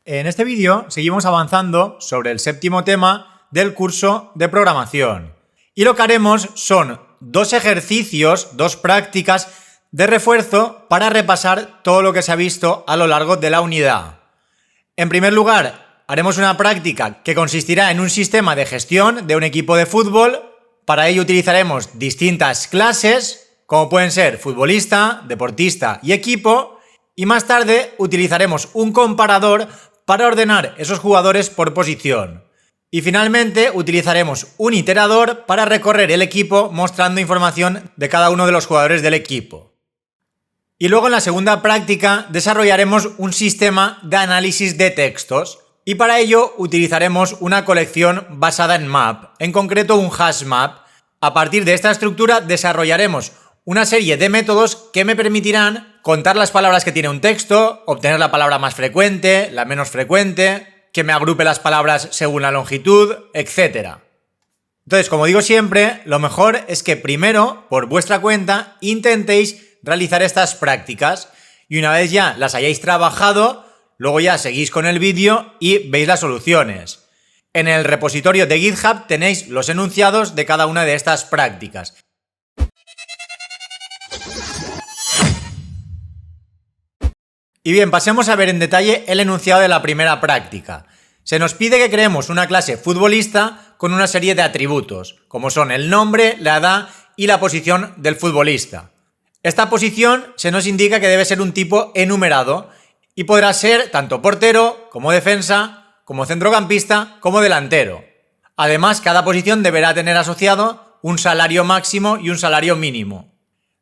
En este vídeo seguimos avanzando sobre el séptimo tema del curso de programación. Y lo que haremos son dos ejercicios, dos prácticas de refuerzo para repasar todo lo que se ha visto a lo largo de la unidad. En primer lugar, haremos una práctica que consistirá en un sistema de gestión de un equipo de fútbol. Para ello utilizaremos distintas clases, como pueden ser futbolista, deportista y equipo, y más tarde utilizaremos un comparador para ordenar esos jugadores por posición. Y finalmente utilizaremos un iterador para recorrer el equipo mostrando información de cada uno de los jugadores del equipo. Y luego en la segunda práctica desarrollaremos un sistema de análisis de textos y para ello utilizaremos una colección basada en map, en concreto un hash map. A partir de esta estructura desarrollaremos una serie de métodos que me permitirán contar las palabras que tiene un texto, obtener la palabra más frecuente, la menos frecuente, que me agrupe las palabras según la longitud, etc. Entonces, como digo siempre, lo mejor es que primero, por vuestra cuenta, intentéis realizar estas prácticas y una vez ya las hayáis trabajado, luego ya seguís con el vídeo y veis las soluciones. En el repositorio de GitHub tenéis los enunciados de cada una de estas prácticas. Y bien, pasemos a ver en detalle el enunciado de la primera práctica. Se nos pide que creemos una clase futbolista con una serie de atributos, como son el nombre, la edad y la posición del futbolista. Esta posición se nos indica que debe ser un tipo enumerado y podrá ser tanto portero, como defensa, como centrocampista, como delantero. Además, cada posición deberá tener asociado un salario máximo y un salario mínimo.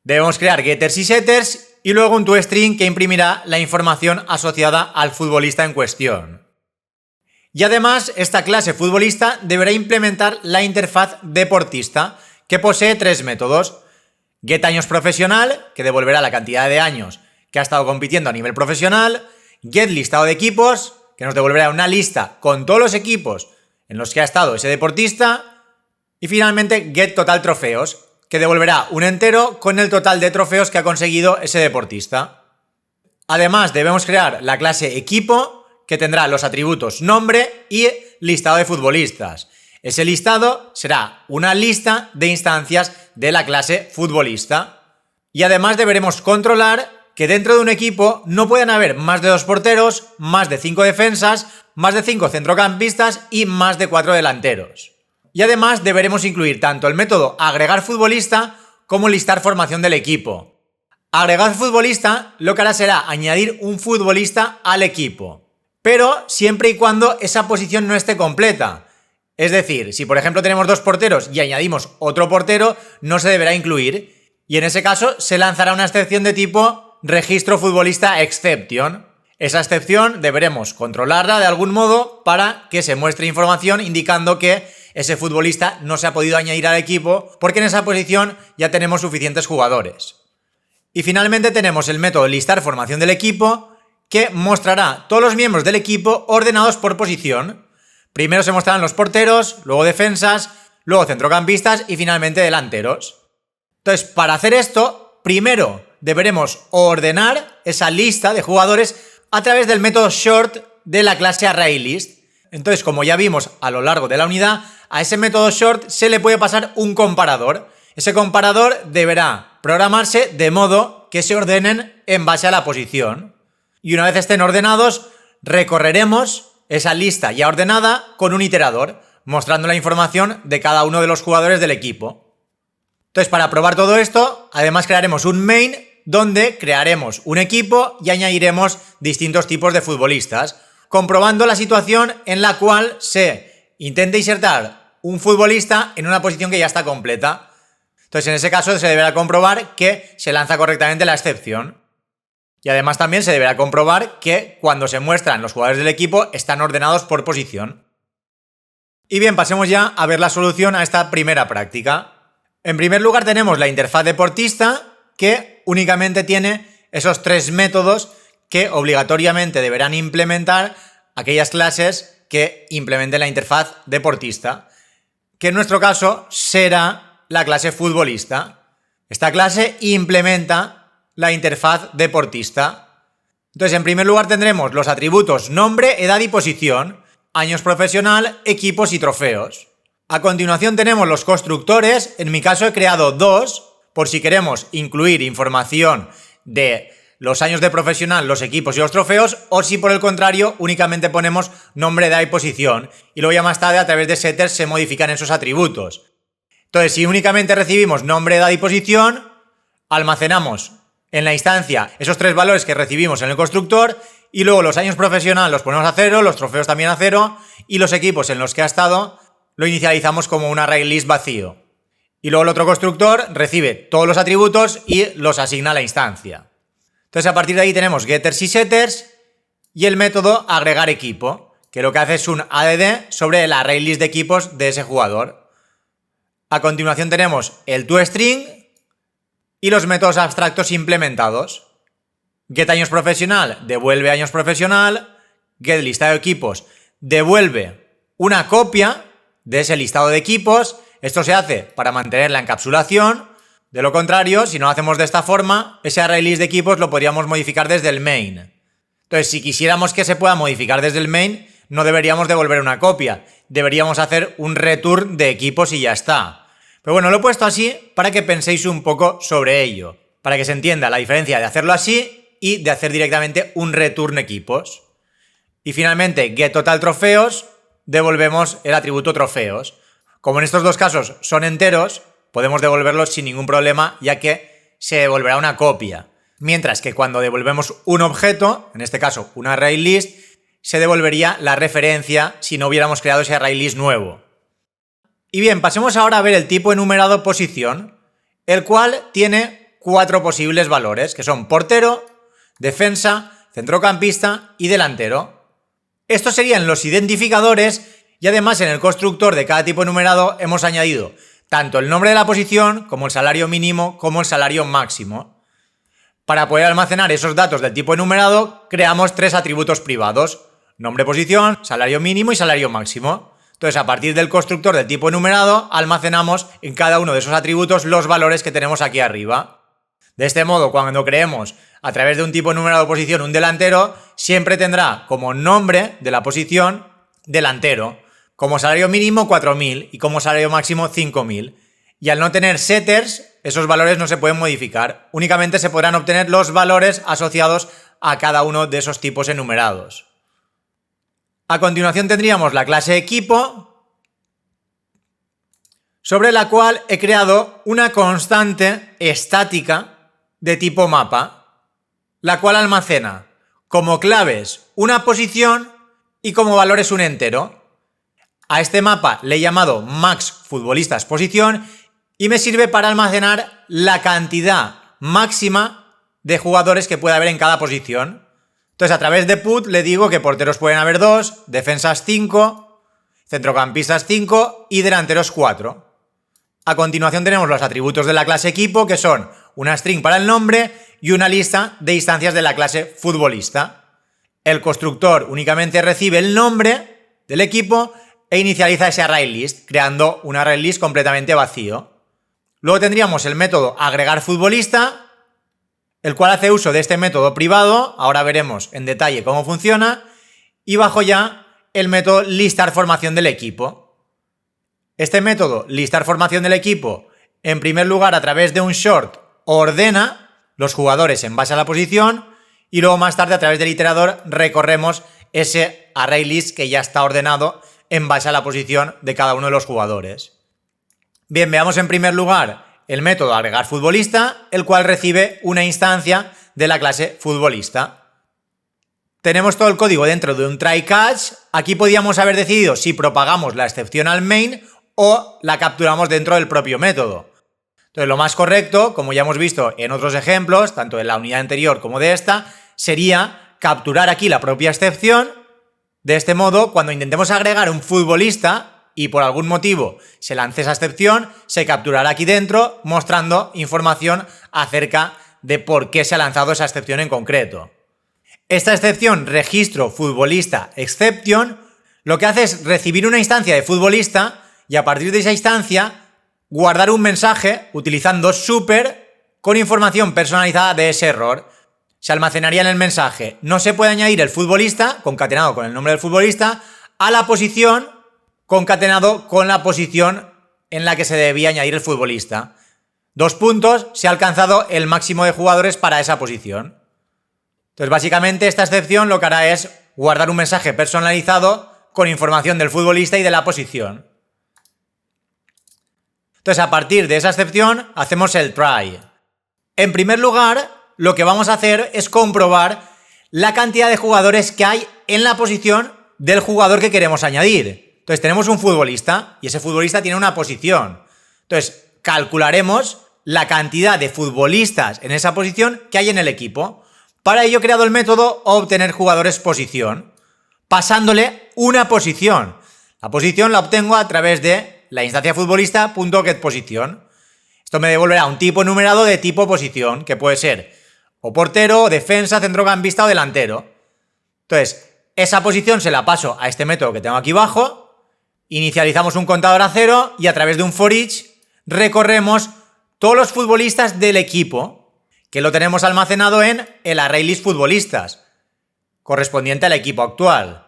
Debemos crear getters y setters y luego un toString que imprimirá la información asociada al futbolista en cuestión. Y además, esta clase futbolista deberá implementar la interfaz deportista, que posee tres métodos. GetAñosProfesional, que devolverá la cantidad de años que ha estado compitiendo a nivel profesional. GetListado de equipos, que nos devolverá una lista con todos los equipos en los que ha estado ese deportista. Y finalmente, GetTotalTrofeos, que devolverá un entero con el total de trofeos que ha conseguido ese deportista. Además, debemos crear la clase equipo, que tendrá los atributos nombre y listado de futbolistas. Ese listado será una lista de instancias de la clase futbolista. Y además deberemos controlar que dentro de un equipo no pueden haber más de 2 porteros, más de 5 defensas, más de 5 centrocampistas y más de 4 delanteros. Y además deberemos incluir tanto el método agregar futbolista como listar formación del equipo. Agregar futbolista lo que hará será añadir un futbolista al equipo, pero siempre y cuando esa posición no esté completa. Es decir, si por ejemplo tenemos 2 porteros y añadimos otro portero, no se deberá incluir y en ese caso se lanzará una excepción de tipo registro futbolista exception. Esa excepción deberemos controlarla de algún modo para que se muestre información indicando que ese futbolista no se ha podido añadir al equipo porque en esa posición ya tenemos suficientes jugadores. Y finalmente tenemos el método listar formación del equipo que mostrará todos los miembros del equipo ordenados por posición. Primero se mostrarán los porteros, luego defensas, luego centrocampistas y finalmente delanteros. Entonces, para hacer esto, primero deberemos ordenar esa lista de jugadores a través del método short de la clase ArrayList. Entonces, como ya vimos a lo largo de la unidad, a ese método short se le puede pasar un comparador. Ese comparador deberá programarse de modo que se ordenen en base a la posición. Y una vez estén ordenados, recorreremos esa lista ya ordenada con un iterador, mostrando la información de cada uno de los jugadores del equipo. Entonces, para probar todo esto, además crearemos un main donde crearemos un equipo y añadiremos distintos tipos de futbolistas, comprobando la situación en la cual se intente insertar un futbolista en una posición que ya está completa. Entonces, en ese caso se deberá comprobar que se lanza correctamente la excepción. Y además también se deberá comprobar que cuando se muestran los jugadores del equipo están ordenados por posición. Y bien, pasemos ya a ver la solución a esta primera práctica. En primer lugar tenemos la interfaz deportista que únicamente tiene esos 3 métodos que obligatoriamente deberán implementar aquellas clases que implementen la interfaz deportista, que en nuestro caso será la clase futbolista. Esta clase implementa la interfaz deportista. Entonces, en primer lugar tendremos los atributos nombre, edad y posición, años profesional, equipos y trofeos. A continuación tenemos los constructores. En mi caso he creado dos, por si queremos incluir información de los años de profesional, los equipos y los trofeos, o si por el contrario únicamente ponemos nombre, edad y posición, y luego ya más tarde a través de setters se modifican esos atributos. Entonces, si únicamente recibimos nombre, edad y posición, almacenamos en la instancia esos tres valores que recibimos en el constructor, y luego los años profesional los ponemos a 0, los trofeos también a 0, y los equipos en los que ha estado lo inicializamos como un ArrayList vacío. Y luego el otro constructor recibe todos los atributos y los asigna a la instancia. Entonces, a partir de ahí tenemos getters y setters y el método agregar equipo, que lo que hace es un add sobre el ArrayList de equipos de ese jugador. A continuación tenemos el toString y los métodos abstractos implementados. GetAños profesional devuelve años profesional, getListado de equipos devuelve una copia de ese listado de equipos. Esto se hace para mantener la encapsulación. De lo contrario, si no lo hacemos de esta forma, ese ArrayList de equipos lo podríamos modificar desde el main. Entonces, si quisiéramos que se pueda modificar desde el main, no deberíamos devolver una copia. Deberíamos hacer un return de equipos y ya está. Pero bueno, lo he puesto así para que penséis un poco sobre ello, para que se entienda la diferencia de hacerlo así y de hacer directamente un return equipos. Y finalmente, getTotalTrofeos, devolvemos el atributo trofeos. Como en estos dos casos son enteros, podemos devolverlos sin ningún problema, ya que se devolverá una copia. Mientras que cuando devolvemos un objeto, en este caso un ArrayList, se devolvería la referencia si no hubiéramos creado ese ArrayList nuevo. Y bien, pasemos ahora a ver el tipo enumerado posición, el cual tiene 4 posibles valores, que son portero, defensa, centrocampista y delantero. Estos serían los identificadores y además en el constructor de cada tipo enumerado hemos añadido tanto el nombre de la posición, como el salario mínimo, como el salario máximo. Para poder almacenar esos datos del tipo enumerado, creamos 3 atributos privados: nombre, posición, salario mínimo y salario máximo. Entonces, a partir del constructor del tipo enumerado, almacenamos en cada uno de esos atributos los valores que tenemos aquí arriba. De este modo, cuando creemos a través de un tipo enumerado posición un delantero, siempre tendrá como nombre de la posición delantero, como salario mínimo 4.000 y como salario máximo 5.000. Y al no tener setters, esos valores no se pueden modificar. Únicamente se podrán obtener los valores asociados a cada uno de esos tipos enumerados. A continuación tendríamos la clase equipo, sobre la cual he creado una constante estática de tipo mapa, la cual almacena como claves una posición y como valores un entero. A este mapa le he llamado max futbolistas posición y me sirve para almacenar la cantidad máxima de jugadores que puede haber en cada posición. Entonces, a través de put le digo que porteros pueden haber 2, defensas 5, centrocampistas 5 y delanteros 4. A continuación tenemos los atributos de la clase equipo, que son una string para el nombre y una lista de instancias de la clase futbolista. El constructor únicamente recibe el nombre del equipo e inicializa ese ArrayList, creando un ArrayList completamente vacío. Luego tendríamos el método agregar futbolista, el cual hace uso de este método privado. Ahora veremos en detalle cómo funciona. Y bajo ya el método listar formación del equipo. Este método listar formación del equipo, en primer lugar a través de un short, ordena los jugadores en base a la posición y luego más tarde a través del iterador recorremos ese ArrayList que ya está ordenado en base a la posición de cada uno de los jugadores. Bien, veamos en primer lugar el método agregar futbolista, el cual recibe una instancia de la clase futbolista. Tenemos todo el código dentro de un try catch. Aquí podíamos haber decidido si propagamos la excepción al main o la capturamos dentro del propio método. Entonces, lo más correcto, como ya hemos visto en otros ejemplos, tanto de la unidad anterior como de esta, sería capturar aquí la propia excepción. De este modo, cuando intentemos agregar un futbolista y por algún motivo se lance esa excepción, se capturará aquí dentro mostrando información acerca de por qué se ha lanzado esa excepción en concreto. Esta excepción, registro futbolista exception, lo que hace es recibir una instancia de futbolista y a partir de esa instancia guardar un mensaje utilizando super con información personalizada de ese error. se almacenaría en el mensaje: no se puede añadir el futbolista, concatenado con el nombre del futbolista, a la posición, concatenado con la posición en la que se debía añadir el futbolista. 2 puntos, se ha alcanzado el máximo de jugadores para esa posición. Entonces, básicamente, esta excepción lo que hará es guardar un mensaje personalizado con información del futbolista y de la posición. Entonces, a partir de esa excepción, hacemos el try. En primer lugar, lo que vamos a hacer es comprobar la cantidad de jugadores que hay en la posición del jugador que queremos añadir. Entonces, tenemos un futbolista y ese futbolista tiene una posición. Entonces, calcularemos la cantidad de futbolistas en esa posición que hay en el equipo. Para ello he creado el método obtener jugadores posición, pasándole una posición. La posición la obtengo a través de la instancia futbolista.getPosition. Esto me devolverá un tipo enumerado de tipo posición, que puede ser o portero, defensa, centrocampista o delantero. Entonces, esa posición se la paso a este método que tengo aquí abajo, inicializamos un contador a 0 y a través de un for each recorremos todos los futbolistas del equipo, que lo tenemos almacenado en el ArrayList futbolistas, correspondiente al equipo actual.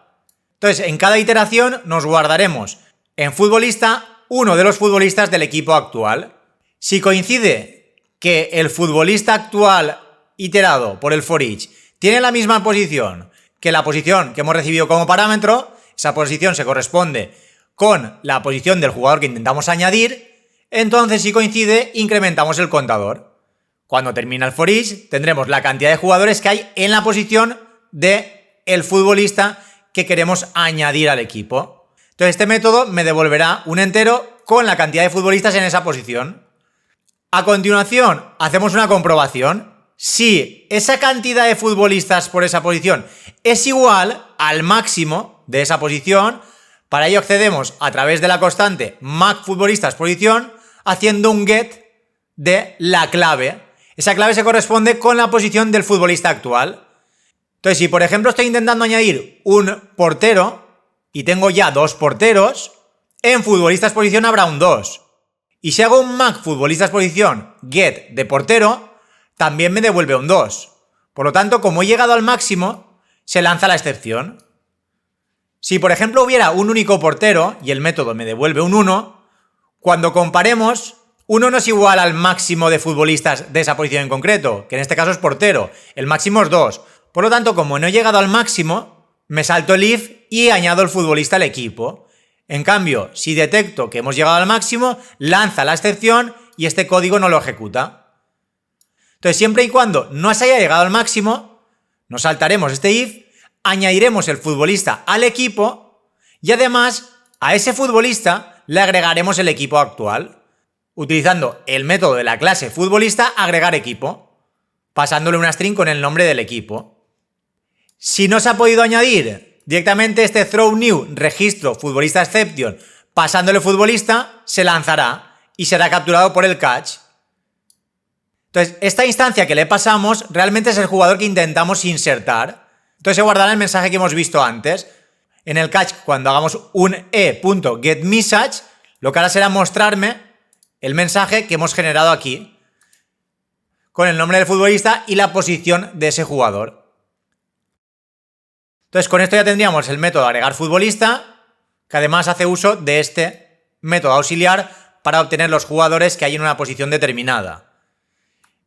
Entonces, en cada iteración nos guardaremos en futbolista uno de los futbolistas del equipo actual. Si coincide que el futbolista actual iterado por el for each tiene la misma posición que la posición que hemos recibido como parámetro, esa posición se corresponde con la posición del jugador que intentamos añadir, entonces si coincide, incrementamos el contador. Cuando termina el for each, tendremos la cantidad de jugadores que hay en la posición del futbolista que queremos añadir al equipo. Entonces este método me devolverá un entero con la cantidad de futbolistas en esa posición. A continuación, hacemos una comprobación. Si esa cantidad de futbolistas por esa posición es igual al máximo de esa posición, para ello accedemos a través de la constante MaxFutbolistasPosition haciendo un get de la clave. Esa clave se corresponde con la posición del futbolista actual. Entonces, si por ejemplo estoy intentando añadir un portero y tengo ya 2 porteros, en futbolistasPosition habrá un 2. Y si hago un MaxFutbolistasPosition get de portero, también me devuelve un 2. Por lo tanto, como he llegado al máximo, se lanza la excepción. Si por ejemplo hubiera un único portero y el método me devuelve un 1, cuando comparemos, 1 no es igual al máximo de futbolistas de esa posición en concreto, que en este caso es portero. El máximo es 2. Por lo tanto, como no he llegado al máximo, me salto el if y añado el futbolista al equipo. En cambio, si detecto que hemos llegado al máximo, lanza la excepción y este código no lo ejecuta. Entonces, siempre y cuando no se haya llegado al máximo, nos saltaremos este if, añadiremos el futbolista al equipo y además a ese futbolista le agregaremos el equipo actual, utilizando el método de la clase futbolista agregar equipo, pasándole una string con el nombre del equipo. Si no se ha podido añadir directamente este throw new registro futbolista exception pasándole futbolista, se lanzará y será capturado por el catch. Entonces, esta instancia que le pasamos realmente es el jugador que intentamos insertar. Entonces se guardará el mensaje que hemos visto antes. En el catch, cuando hagamos un e.getMessage, lo que hará será mostrarme el mensaje que hemos generado aquí, con el nombre del futbolista y la posición de ese jugador. Entonces, con esto ya tendríamos el método agregar futbolista, que además hace uso de este método auxiliar para obtener los jugadores que hay en una posición determinada.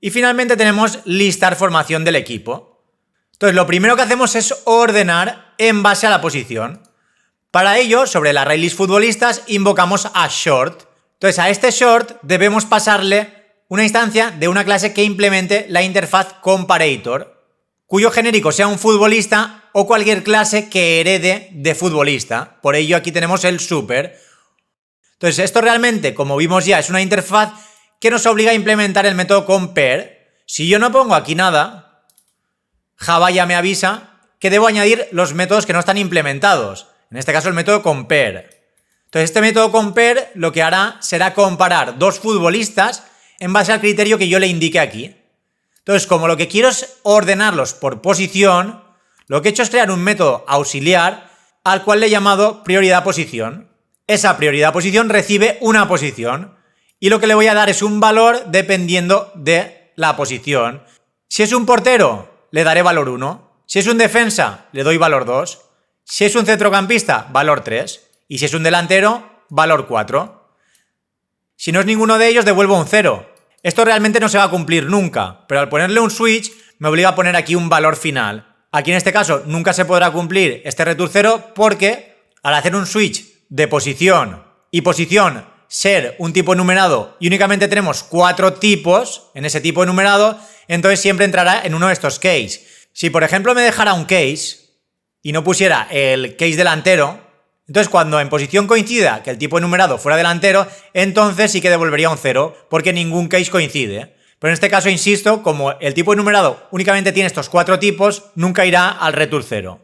Y finalmente tenemos listar formación del equipo. Entonces, lo primero que hacemos es ordenar en base a la posición. Para ello, sobre el ArrayList futbolistas, invocamos a short. Entonces, a este short debemos pasarle una instancia de una clase que implemente la interfaz comparator, cuyo genérico sea un futbolista o cualquier clase que herede de futbolista. Por ello, aquí tenemos el super. Entonces, esto realmente, como vimos ya, es una interfaz que nos obliga a implementar el método compare. Si yo no pongo aquí nada, Java ya me avisa que debo añadir los métodos que no están implementados. En este caso el método compare. Entonces este método compare lo que hará será comparar 2 futbolistas en base al criterio que yo le indique aquí. Entonces, como lo que quiero es ordenarlos por posición, lo que he hecho es crear un método auxiliar al cual le he llamado prioridad posición. Esa prioridad posición recibe una posición y lo que le voy a dar es un valor dependiendo de la posición. Si es un portero, le daré valor 1. Si es un defensa, le doy valor 2. Si es un centrocampista, valor 3. Y si es un delantero, valor 4. Si no es ninguno de ellos, devuelvo un 0. Esto realmente no se va a cumplir nunca, pero al ponerle un switch me obliga a poner aquí un valor final. Aquí en este caso nunca se podrá cumplir este return 0 porque al hacer un switch de posición y posición ser un tipo enumerado y únicamente tenemos 4 tipos en ese tipo enumerado, entonces siempre entrará en uno de estos case. Si por ejemplo me dejara un case y no pusiera el case delantero, entonces cuando en posición coincida que el tipo enumerado fuera delantero, entonces sí que devolvería un 0 porque ningún case coincide. Pero en este caso, insisto, como el tipo enumerado únicamente tiene estos 4 tipos, nunca irá al return 0.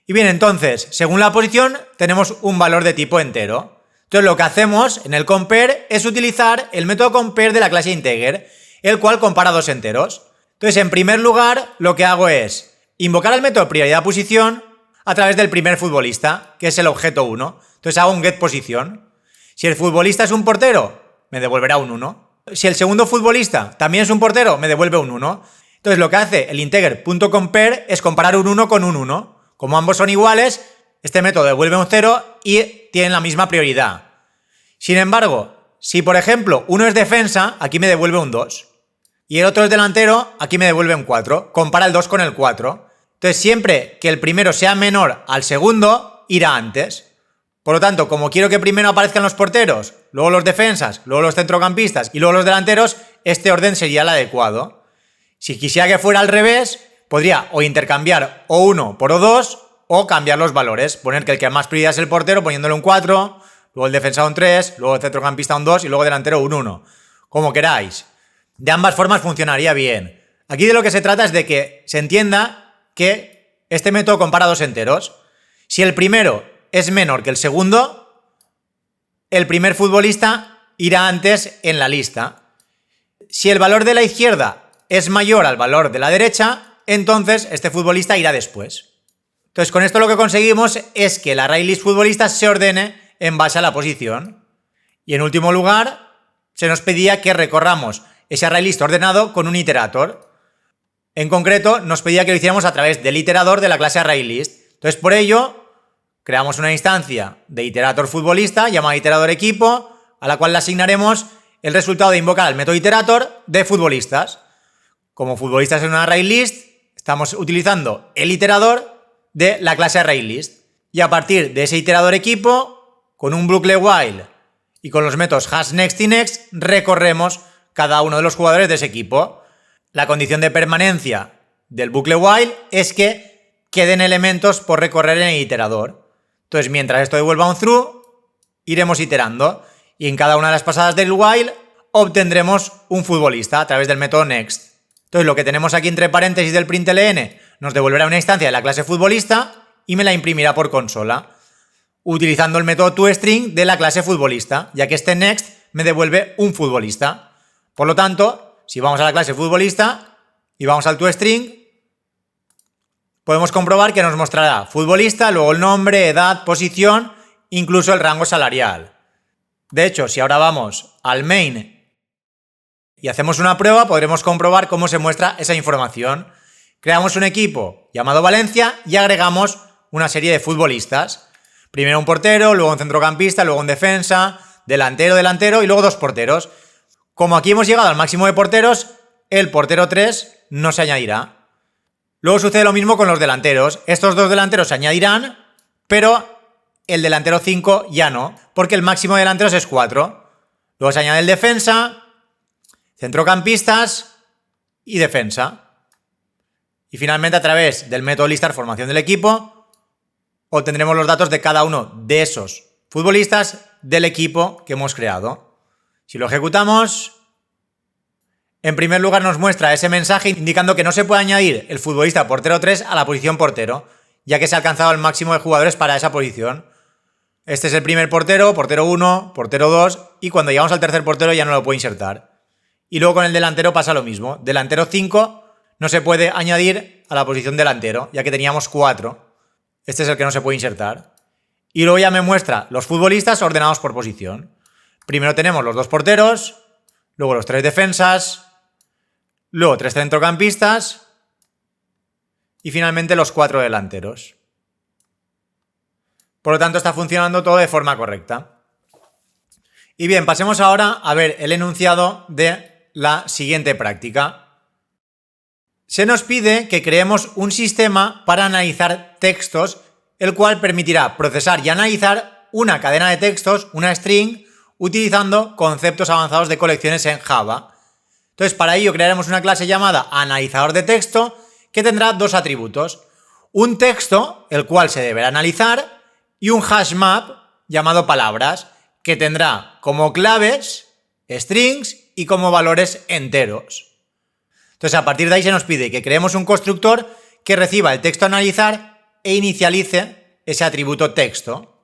Y bien, entonces, según la posición, tenemos un valor de tipo entero. Entonces lo que hacemos en el compare es utilizar el método compare de la clase integer, el cual compara dos enteros. Entonces, en primer lugar, lo que hago es invocar el método prioridad posición a través del primer futbolista, que es el objeto 1. Entonces hago un getPosition. Si el futbolista es un portero, me devolverá un 1. Si el segundo futbolista también es un portero, me devuelve un 1. Entonces lo que hace el integer.compare es comparar un 1 con un 1. Como ambos son iguales, este método devuelve un 0 y tienen la misma prioridad. Sin embargo, si por ejemplo uno es defensa, aquí me devuelve un 2. Y el otro es delantero, aquí me devuelve un 4. Compara el 2 con el 4. Entonces siempre que el primero sea menor al segundo, irá antes. Por lo tanto, como quiero que primero aparezcan los porteros, luego los defensas, luego los centrocampistas y luego los delanteros, este orden sería el adecuado. Si quisiera que fuera al revés, podría o intercambiar O1 por O2 o cambiar los valores. Poner que el que más prioridad es el portero poniéndole un 4, luego el defensa un 3, luego el centrocampista un 2 y luego el delantero un 1. Como queráis. De ambas formas funcionaría bien. Aquí de lo que se trata es de que se entienda que este método compara dos enteros. Si el primero es menor que el segundo, el primer futbolista irá antes en la lista. Si el valor de la izquierda es mayor al valor de la derecha, entonces este futbolista irá después. Entonces con esto lo que conseguimos es que el ArrayList futbolista se ordene en base a la posición. Y en último lugar, se nos pedía que recorramos ese ArrayList ordenado con un iterator. En concreto, nos pedía que lo hiciéramos a través del iterador de la clase ArrayList. Entonces por ello creamos una instancia de iterator futbolista llamada iterador equipo, a la cual le asignaremos el resultado de invocar al método iterator de futbolistas. Como futbolistas en un ArrayList, estamos utilizando el iterador de la clase ArrayList. Y a partir de ese iterador equipo, con un bucle while y con los métodos hashNext y next, recorremos cada uno de los jugadores de ese equipo. La condición de permanencia del bucle while es que queden elementos por recorrer en el iterador. Entonces, mientras esto devuelva un true, iremos iterando. Y en cada una de las pasadas del while obtendremos un futbolista a través del método next. Entonces, lo que tenemos aquí entre paréntesis del println nos devolverá una instancia de la clase futbolista y me la imprimirá por consola, utilizando el método toString de la clase futbolista, ya que este next me devuelve un futbolista. Por lo tanto, si vamos a la clase futbolista y vamos al toString, podemos comprobar que nos mostrará futbolista, luego el nombre, edad, posición, incluso el rango salarial. De hecho, si ahora vamos al main y hacemos una prueba, podremos comprobar cómo se muestra esa información. Creamos un equipo llamado Valencia y agregamos una serie de futbolistas. Primero un portero, luego un centrocampista, luego un defensa, delantero y luego dos porteros. Como aquí hemos llegado al máximo de porteros, el portero 3 no se añadirá. Luego sucede lo mismo con los delanteros. Estos dos delanteros se añadirán, pero el delantero 5 ya no, porque el máximo de delanteros es 4. Luego se añade el defensa, centrocampistas y defensa. Y finalmente, a través del método listar formación del equipo, obtendremos los datos de cada uno de esos futbolistas del equipo que hemos creado. Si lo ejecutamos, en primer lugar nos muestra ese mensaje indicando que no se puede añadir el futbolista portero 3 a la posición portero, ya que se ha alcanzado el máximo de jugadores para esa posición. Este es el primer portero, portero 1, portero 2, y cuando llegamos al tercer portero ya no lo puedo insertar. Y luego con el delantero pasa lo mismo. Delantero 5 no se puede añadir a la posición delantero, ya que teníamos 4. Este es el que no se puede insertar. Y luego ya me muestra los futbolistas ordenados por posición. Primero tenemos los dos porteros, luego los tres defensas, luego tres centrocampistas y finalmente los 4 delanteros. Por lo tanto, está funcionando todo de forma correcta. Y bien, pasemos ahora a ver el enunciado de la siguiente práctica. Se nos pide que creemos un sistema para analizar textos, el cual permitirá procesar y analizar una cadena de textos, una string, utilizando conceptos avanzados de colecciones en Java. Entonces, para ello crearemos una clase llamada analizador de texto, que tendrá dos atributos. Un texto, el cual se deberá analizar, y un hash map llamado palabras, que tendrá como claves strings y como valores enteros. Entonces, a partir de ahí se nos pide que creemos un constructor que reciba el texto a analizar e inicialice ese atributo texto.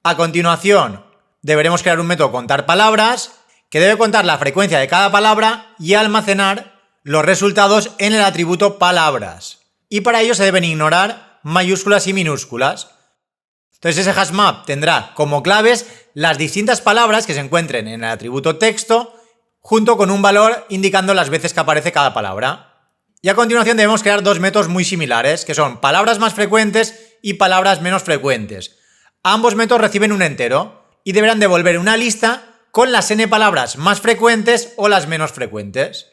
A continuación, deberemos crear un método contar palabras que debe contar la frecuencia de cada palabra y almacenar los resultados en el atributo palabras. Y para ello se deben ignorar mayúsculas y minúsculas. Entonces ese hash map tendrá como claves las distintas palabras que se encuentren en el atributo texto, junto con un valor indicando las veces que aparece cada palabra. Y a continuación debemos crear dos métodos muy similares, que son palabras más frecuentes y palabras menos frecuentes. Ambos métodos reciben un entero y deberán devolver una lista con las n palabras más frecuentes o las menos frecuentes.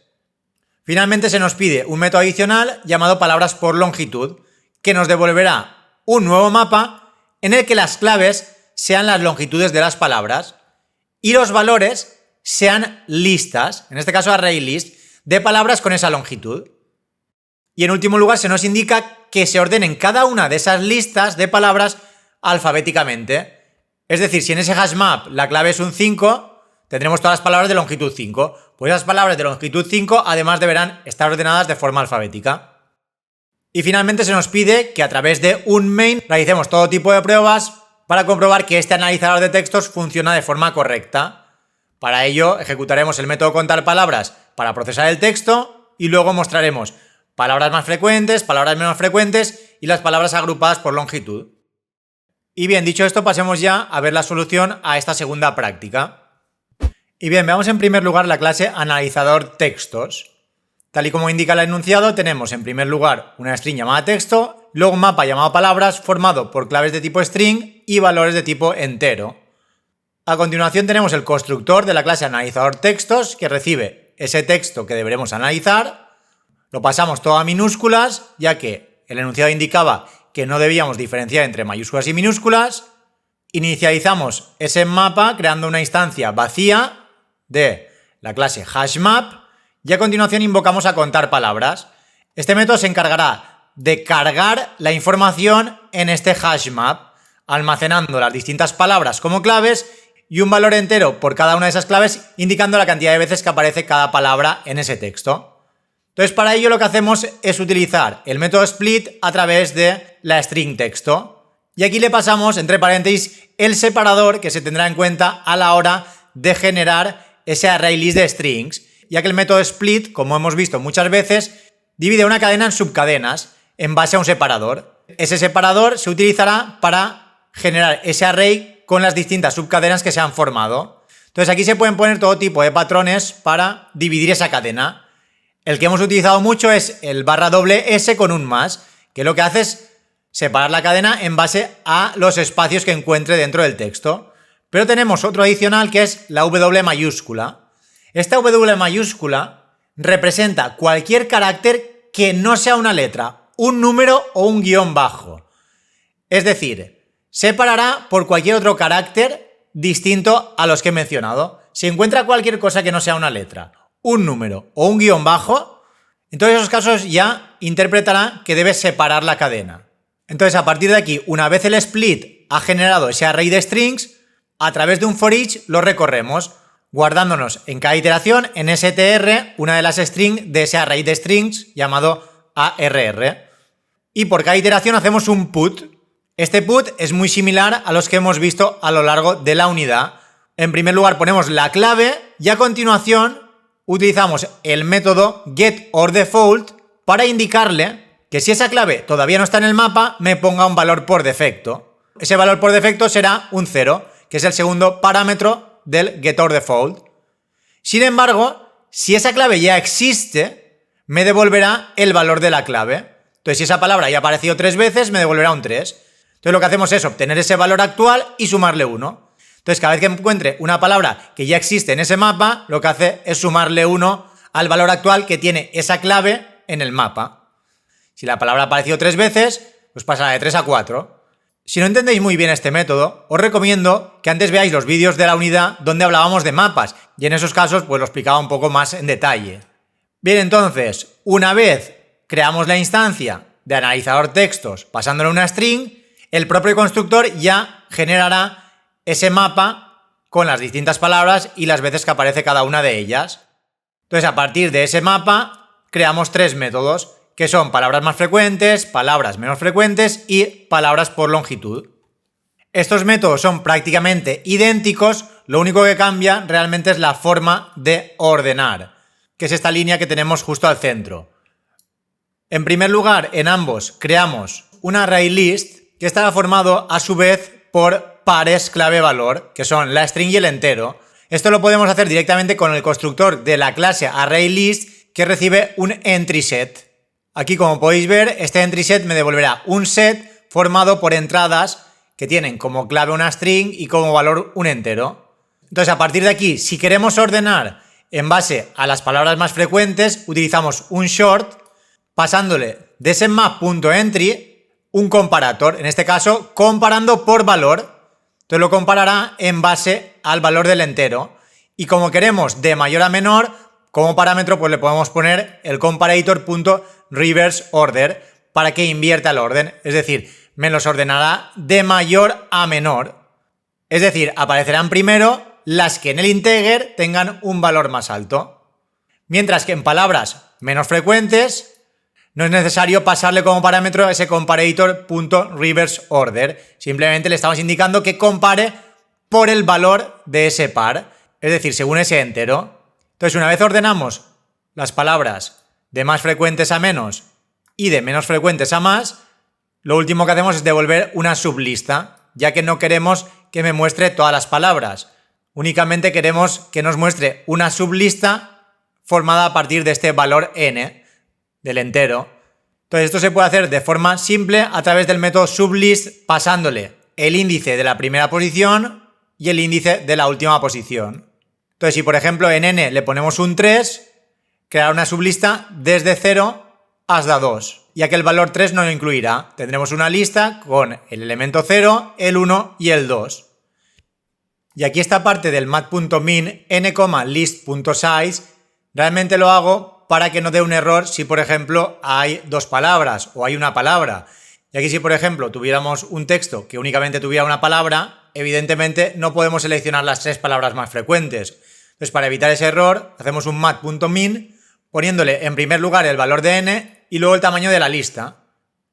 Finalmente se nos pide un método adicional llamado palabras por longitud, que nos devolverá un nuevo mapa en el que las claves sean las longitudes de las palabras y los valores sean listas, en este caso array list, de palabras con esa longitud. Y en último lugar se nos indica que se ordenen cada una de esas listas de palabras alfabéticamente. Es decir, si en ese hash map la clave es un 5, tendremos todas las palabras de longitud 5. Pues esas palabras de longitud 5 además deberán estar ordenadas de forma alfabética. Y finalmente se nos pide que a través de un main realicemos todo tipo de pruebas para comprobar que este analizador de textos funciona de forma correcta. Para ello ejecutaremos el método contar palabras para procesar el texto y luego mostraremos palabras más frecuentes, palabras menos frecuentes y las palabras agrupadas por longitud. Y bien, dicho esto, pasemos ya a ver la solución a esta segunda práctica. Y bien, veamos en primer lugar la clase analizador textos. Tal y como indica el enunciado, tenemos en primer lugar una string llamada texto, luego un mapa llamado palabras formado por claves de tipo string y valores de tipo entero. A continuación tenemos el constructor de la clase analizador textos que recibe ese texto que deberemos analizar. Lo pasamos todo a minúsculas, ya que el enunciado indicaba que no debíamos diferenciar entre mayúsculas y minúsculas. Inicializamos ese mapa creando una instancia vacía de la clase hashMap y a continuación invocamos a contar palabras. Este método se encargará de cargar la información en este hashMap, almacenando las distintas palabras como claves y un valor entero por cada una de esas claves, indicando la cantidad de veces que aparece cada palabra en ese texto. Entonces, para ello lo que hacemos es utilizar el método split a través de la string texto. Y aquí le pasamos, entre paréntesis, el separador que se tendrá en cuenta a la hora de generar ese array list de strings, ya que el método split, como hemos visto muchas veces, divide una cadena en subcadenas en base a un separador. Ese separador se utilizará para generar ese array con las distintas subcadenas que se han formado. Entonces aquí se pueden poner todo tipo de patrones para dividir esa cadena. El que hemos utilizado mucho es el /S con un más, que lo que hace es separar la cadena en base a los espacios que encuentre dentro del texto. Pero tenemos otro adicional que es la W mayúscula. Esta W mayúscula representa cualquier carácter que no sea una letra, un número o un guión bajo. Es decir, separará por cualquier otro carácter distinto a los que he mencionado. Si encuentra cualquier cosa que no sea una letra, un número o un guión bajo, en todos esos casos ya interpretará que debe separar la cadena. Entonces, a partir de aquí, una vez el split ha generado ese array de strings, a través de un for each lo recorremos, guardándonos en cada iteración en str una de las strings de ese array de strings llamado arr. Y por cada iteración hacemos un put. Este put es muy similar a los que hemos visto a lo largo de la unidad. En primer lugar ponemos la clave y a continuación utilizamos el método getOrDefault para indicarle que si esa clave todavía no está en el mapa, me ponga un valor por defecto. Ese valor por defecto será un 0, que es el segundo parámetro del getOrDefault. Sin embargo, si esa clave ya existe, me devolverá el valor de la clave. Entonces, si esa palabra ya ha aparecido 3 veces, me devolverá un 3. Entonces, lo que hacemos es obtener ese valor actual y sumarle 1. Entonces, cada vez que encuentre una palabra que ya existe en ese mapa, lo que hace es sumarle 1 al valor actual que tiene esa clave en el mapa. Si la palabra ha aparecido 3 veces, pues pasará de 3 a 4. Si no entendéis muy bien este método, os recomiendo que antes veáis los vídeos de la unidad donde hablábamos de mapas, y en esos casos pues lo explicaba un poco más en detalle. Bien, entonces, una vez creamos la instancia de analizador textos pasándole una string, el propio constructor ya generará ese mapa con las distintas palabras y las veces que aparece cada una de ellas. Entonces, a partir de ese mapa, creamos 3 métodos, que son palabras más frecuentes, palabras menos frecuentes y palabras por longitud. Estos métodos son prácticamente idénticos, lo único que cambia realmente es la forma de ordenar, que es esta línea que tenemos justo al centro. En primer lugar, en ambos creamos un array list que estará formado a su vez por pares clave-valor, que son la string y el entero. Esto lo podemos hacer directamente con el constructor de la clase ArrayList que recibe un entry set. Aquí, como podéis ver, este entry set me devolverá un set formado por entradas que tienen como clave una string y como valor un entero. Entonces, a partir de aquí, si queremos ordenar en base a las palabras más frecuentes, utilizamos un short pasándole de ese map.entry un comparator, en este caso comparando por valor. Entonces lo comparará en base al valor del entero. Y como queremos de mayor a menor, como parámetro pues le podemos poner el comparator.reverseOrder para que invierta el orden. Es decir, me los ordenará de mayor a menor. Es decir, aparecerán primero las que en el integer tengan un valor más alto. Mientras que en palabras menos frecuentes no es necesario pasarle como parámetro ese comparator.reverseOrder. Simplemente le estamos indicando que compare por el valor de ese par, es decir, según ese entero. Entonces, una vez ordenamos las palabras de más frecuentes a menos y de menos frecuentes a más, lo último que hacemos es devolver una sublista, ya que no queremos que me muestre todas las palabras. Únicamente queremos que nos muestre una sublista formada a partir de este valor n del entero. Entonces, esto se puede hacer de forma simple a través del método sublist pasándole el índice de la primera posición y el índice de la última posición. Entonces, si por ejemplo en n le ponemos un 3, creará una sublista desde 0 hasta 2, ya que el valor 3 no lo incluirá. Tendremos una lista con el elemento 0, el 1 y el 2. Y aquí esta parte del mat.min n,list.size realmente lo hago para que no dé un error si por ejemplo hay 2 palabras o hay una palabra. Y aquí si por ejemplo tuviéramos un texto que únicamente tuviera una palabra, evidentemente no podemos seleccionar las 3 palabras más frecuentes. Entonces, para evitar ese error, hacemos un mat.min poniéndole en primer lugar el valor de n y luego el tamaño de la lista.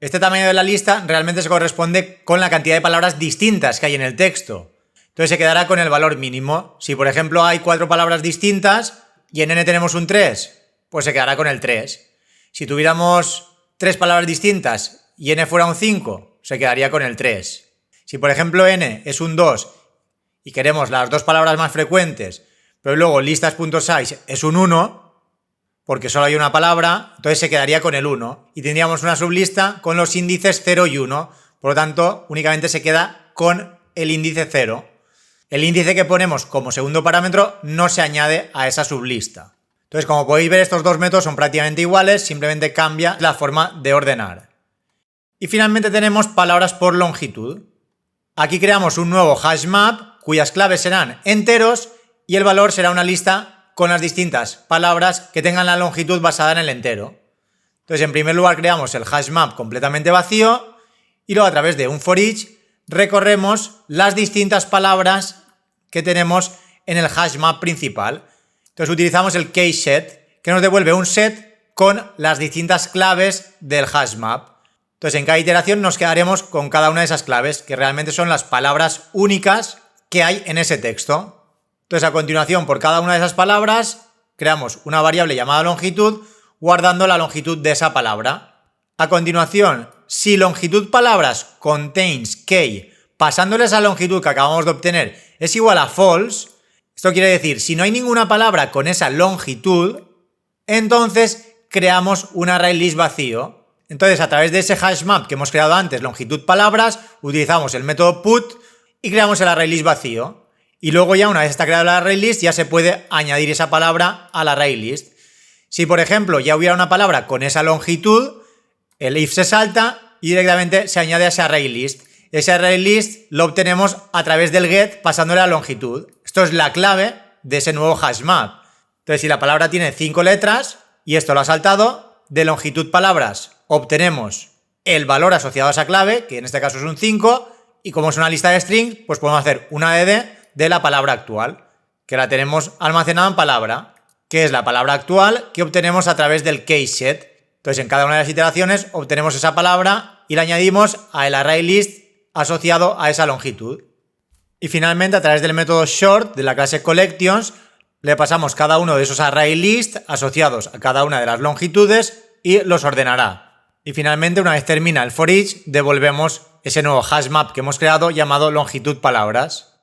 Este tamaño de la lista realmente se corresponde con la cantidad de palabras distintas que hay en el texto. Entonces se quedará con el valor mínimo. Si por ejemplo hay 4 palabras distintas y en n tenemos un 3, pues se quedará con el 3. Si tuviéramos 3 palabras distintas y n fuera un 5, se quedaría con el 3. Si por ejemplo n es un 2 y queremos las 2 palabras más frecuentes, pero luego listas.size es un 1, porque solo hay una palabra, entonces se quedaría con el 1. Y tendríamos una sublista con los índices 0 y 1. Por lo tanto, únicamente se queda con el índice 0. El índice que ponemos como segundo parámetro no se añade a esa sublista. Entonces, como podéis ver, estos dos métodos son prácticamente iguales, simplemente cambia la forma de ordenar. Y finalmente tenemos palabras por longitud. Aquí creamos un nuevo hashmap cuyas claves serán enteros y el valor será una lista con las distintas palabras que tengan la longitud basada en el entero. Entonces, en primer lugar creamos el hashmap completamente vacío y luego a través de un for each recorremos las distintas palabras que tenemos en el hashmap principal. Entonces utilizamos el caseSet, que nos devuelve un set con las distintas claves del hashmap. Entonces en cada iteración nos quedaremos con cada una de esas claves, que realmente son las palabras únicas que hay en ese texto. Entonces a continuación, por cada una de esas palabras, creamos una variable llamada longitud, guardando la longitud de esa palabra. A continuación, si longitud palabras contains key, pasándoles a la longitud que acabamos de obtener, es igual a false, esto quiere decir, si no hay ninguna palabra con esa longitud, entonces creamos un array list vacío. Entonces, a través de ese hash map que hemos creado antes, longitud palabras, utilizamos el método put y creamos el array list vacío. Y luego ya una vez está creado el array list, ya se puede añadir esa palabra al array list. Si, por ejemplo, ya hubiera una palabra con esa longitud, el if se salta y directamente se añade a ese array list. Ese array list lo obtenemos a través del get pasándole la longitud. Esto es la clave de ese nuevo hash map. Entonces, si la palabra tiene 5 letras y esto lo ha saltado, de longitud palabras obtenemos el valor asociado a esa clave, que en este caso es un 5, y como es una lista de strings, pues podemos hacer una dd de la palabra actual, que la tenemos almacenada en palabra, que es la palabra actual que obtenemos a través del case set. Entonces, en cada una de las iteraciones obtenemos esa palabra y la añadimos al array list asociado a esa longitud. Y finalmente, a través del método short de la clase collections, le pasamos cada uno de esos array list asociados a cada una de las longitudes y los ordenará. Y finalmente, una vez termina el for each, devolvemos ese nuevo hash map que hemos creado llamado longitud palabras.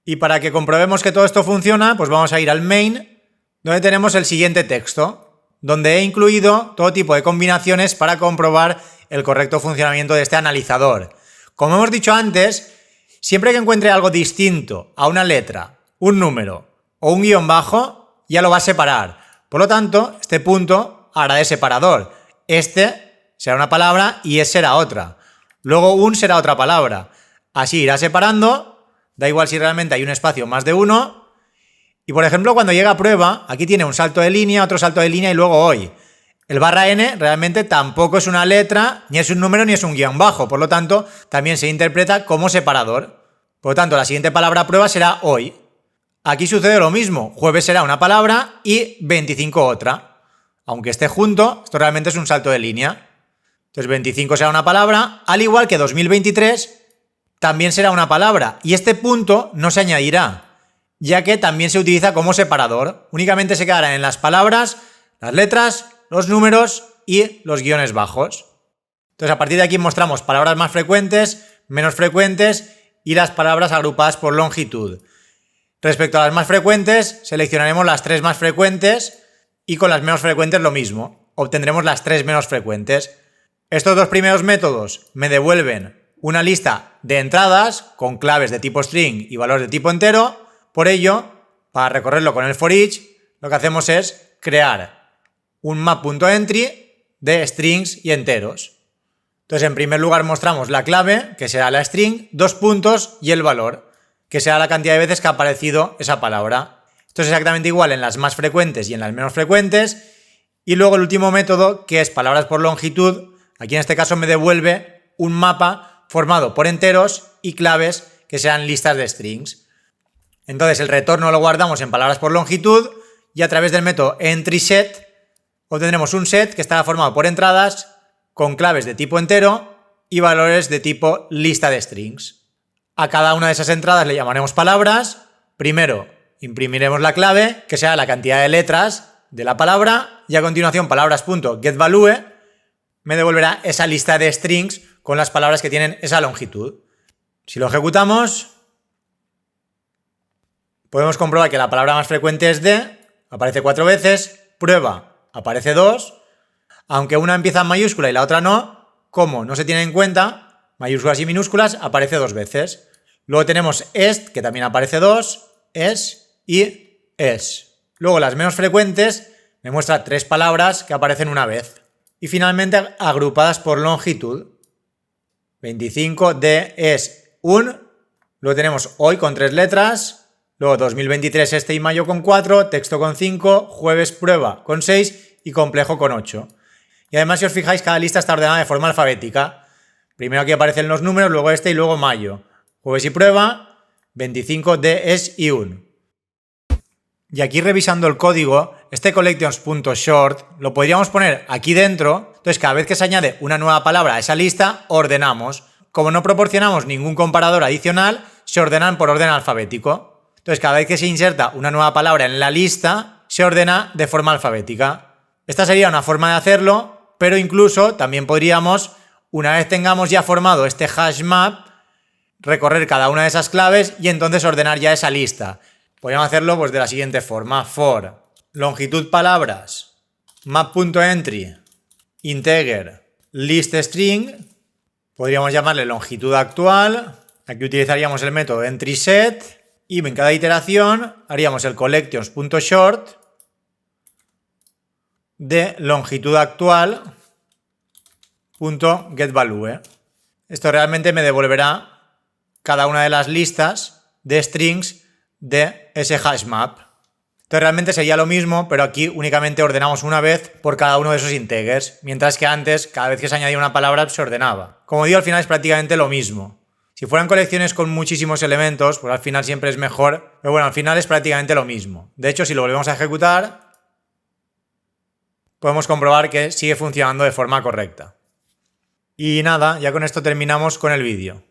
Y para que comprobemos que todo esto funciona, pues vamos a ir al main, donde tenemos el siguiente texto, donde he incluido todo tipo de combinaciones para comprobar el correcto funcionamiento de este analizador. Como hemos dicho antes, siempre que encuentre algo distinto a una letra, un número o un guión bajo, ya lo va a separar. Por lo tanto, este punto hará de separador. Este será una palabra y ese será otra. Luego un será otra palabra. Así irá separando, da igual si realmente hay un espacio más de uno. Y por ejemplo, cuando llega a prueba, aquí tiene un salto de línea, otro salto de línea y luego hoy. El /n realmente tampoco es una letra, ni es un número, ni es un guión bajo. Por lo tanto, también se interpreta como separador. Por lo tanto, la siguiente palabra a prueba será hoy. Aquí sucede lo mismo. Jueves será una palabra y 25 otra. Aunque esté junto, esto realmente es un salto de línea. Entonces 25 será una palabra, al igual que 2023 también será una palabra. Y este punto no se añadirá, ya que también se utiliza como separador. Únicamente se quedarán en las palabras, las letras, los números y los guiones bajos. Entonces, a partir de aquí mostramos palabras más frecuentes, menos frecuentes y las palabras agrupadas por longitud. Respecto a las más frecuentes, seleccionaremos las 3 más frecuentes y con las menos frecuentes lo mismo. Obtendremos las 3 menos frecuentes. Estos dos primeros métodos me devuelven una lista de entradas con claves de tipo string y valores de tipo entero. Por ello, para recorrerlo con el for each, lo que hacemos es crear un map.entry de strings y enteros. Entonces, en primer lugar mostramos la clave, que será la string, 2 puntos y el valor, que será la cantidad de veces que ha aparecido esa palabra. Esto es exactamente igual en las más frecuentes y en las menos frecuentes. Y luego el último método, que es palabras por longitud, aquí en este caso me devuelve un mapa formado por enteros y claves que sean listas de strings. Entonces, el retorno lo guardamos en palabras por longitud y a través del método entrySet obtendremos un set que estará formado por entradas con claves de tipo entero y valores de tipo lista de strings. A cada una de esas entradas le llamaremos palabras. Primero imprimiremos la clave, que será la cantidad de letras de la palabra, y a continuación palabras.getValue me devolverá esa lista de strings con las palabras que tienen esa longitud. Si lo ejecutamos, podemos comprobar que la palabra más frecuente es de, aparece 4 veces, prueba, aparece 2, aunque una empieza en mayúscula y la otra no, como no se tiene en cuenta, mayúsculas y minúsculas, aparece 2 veces. Luego tenemos est, que también aparece 2, es y es. Luego las menos frecuentes me muestra 3 palabras que aparecen una vez. Y finalmente agrupadas por longitud. 25 de es un, luego tenemos hoy con 3 letras, luego 2023 este y mayo con 4, texto con 5, jueves prueba con 6 y complejo con 8. Y además, si os fijáis, cada lista está ordenada de forma alfabética. Primero aquí aparecen los números, luego este y luego mayo. Jueves y prueba, 25 de es y un. Y aquí revisando el código, este collections.short lo podríamos poner aquí dentro. Entonces, cada vez que se añade una nueva palabra a esa lista, ordenamos. Como no proporcionamos ningún comparador adicional, se ordenan por orden alfabético. Entonces, cada vez que se inserta una nueva palabra en la lista, se ordena de forma alfabética. Esta sería una forma de hacerlo, pero incluso también podríamos, una vez tengamos ya formado este hash map, recorrer cada una de esas claves y entonces ordenar ya esa lista. Podríamos hacerlo pues de la siguiente forma: for longitud palabras, map.entry, integer, list string, podríamos llamarle longitud actual. Aquí utilizaríamos el método entrySet y en cada iteración haríamos el collections.short de longitud actual.getValue. Esto realmente me devolverá cada una de las listas de strings de ese hashmap. Entonces realmente sería lo mismo, pero aquí únicamente ordenamos una vez por cada uno de esos integers, mientras que antes, cada vez que se añadía una palabra, se ordenaba. Como digo, al final es prácticamente lo mismo. Si fueran colecciones con muchísimos elementos, pues al final siempre es mejor, pero bueno, al final es prácticamente lo mismo. De hecho, si lo volvemos a ejecutar, podemos comprobar que sigue funcionando de forma correcta. Y nada, ya con esto terminamos con el vídeo.